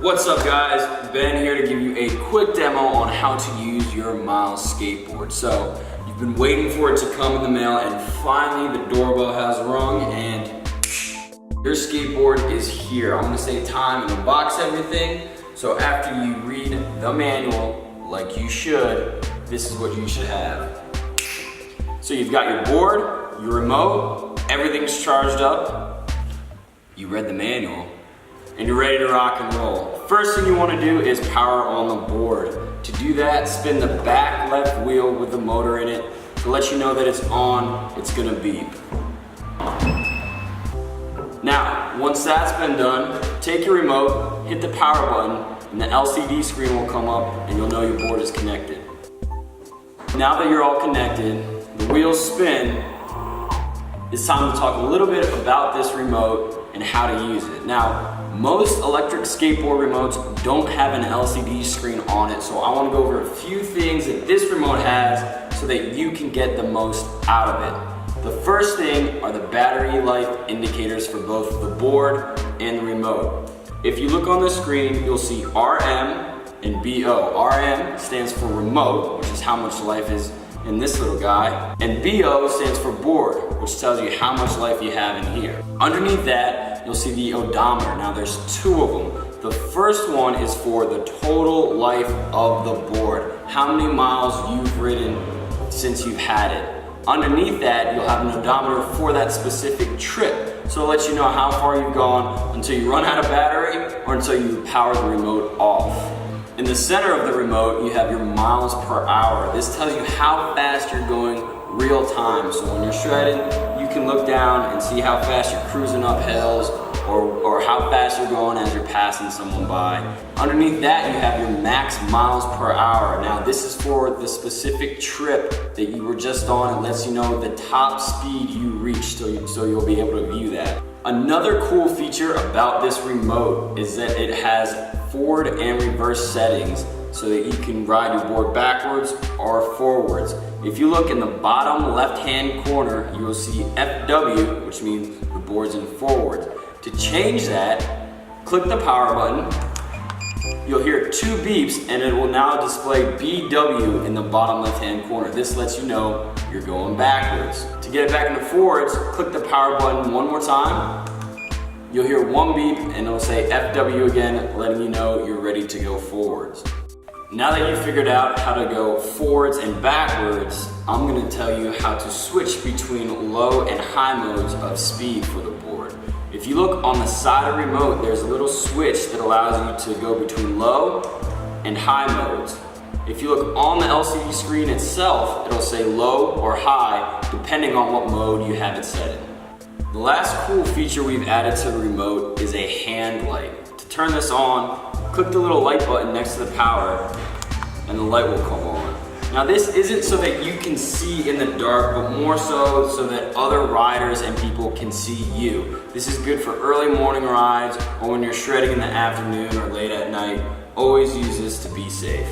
What's up guys, Ben here to give you a quick demo on how to use your Miles skateboard. So you've been waiting for it to come in the mail and finally the doorbell has rung and your skateboard is here. I'm gonna say time and unbox everything. So after you read the manual, like you should, this is what you should have. So you've got your board, your remote, everything's charged up, you read the manual, and you're ready to rock and roll. First thing you want to do is power on the board. To do that, spin the back left wheel with the motor in it to let you know that it's on, it's gonna beep. Now, once that's been done, take your remote, hit the power button, and the LCD screen will come up and you'll know your board is connected. Now that you're all connected, the wheels spin, it's time to talk a little bit about this remote and how to use it. Now, most electric skateboard remotes don't have an LCD screen on it, so I want to go over a few things that this remote has so that you can get the most out of it. The first thing are the battery life indicators for both the board and the remote. If you look on the screen, you'll see RM and BO. RM stands for remote, which is how much life is in this little guy, and BO stands for board, which tells you how much life you have in here. Underneath that, you'll see the odometer. Now there's two of them. The first one is for the total life of the board, how many miles you've ridden since you've had it. Underneath that, you'll have an odometer for that specific trip, so it'll let you know how far you've gone until you run out of battery or until you power the remote off. In the center of the remote, you have your miles per hour. This tells you how fast you're going real time. So when you're shredding, you can look down and see how fast you're cruising up hills or how fast you're going as you're passing someone by. Underneath that, you have your max miles per hour. Now this is for the specific trip that you were just on. It lets you know the top speed you reached so you'll be able to view that. Another cool feature about this remote is that it has forward and reverse settings so that you can ride your board backwards or forwards. If you look in the bottom left-hand corner, you will see FW, which means the board's in forwards. To change that, click the power button. You'll hear two beeps and it will now display BW in the bottom left-hand corner. This lets you know you're going backwards. To get it back into forwards, click the power button one more time. You'll hear one beep and it'll say FW again, letting you know you're ready to go forwards. Now that you've figured out how to go forwards and backwards, I'm gonna tell you how to switch between low and high modes of speed for the board. If you look on the side of the remote, there's a little switch that allows you to go between low and high modes. If you look on the LCD screen itself, it'll say low or high, depending on what mode you have it set in. The last cool feature we've added to the remote is a hand light. To turn this on, click the little light button next to the power and the light will come on. Now this isn't so that you can see in the dark, but more so that other riders and people can see you. This is good for early morning rides or when you're shredding in the afternoon or late at night. Always use this to be safe.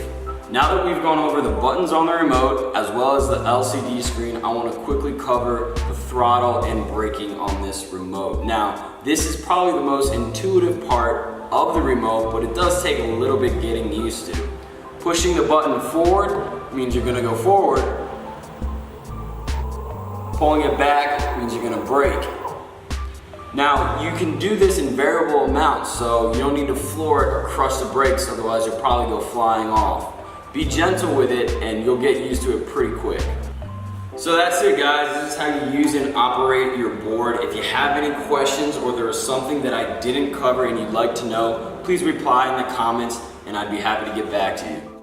Now that we've gone over the buttons on the remote as well as the LCD screen, I want to quickly cover the throttle and braking on this remote. Now, this is probably the most intuitive part of the remote, but it does take a little bit getting used to. Pushing the button forward means you're going to go forward. Pulling it back means you're going to brake. Now, you can do this in variable amounts, so you don't need to floor it or crush the brakes, otherwise you'll probably go flying off. Be gentle with it and you'll get used to it pretty quick. So that's it guys, this is how you use and operate your board. If you have any questions or there is something that I didn't cover and you'd like to know, please reply in the comments and I'd be happy to get back to you.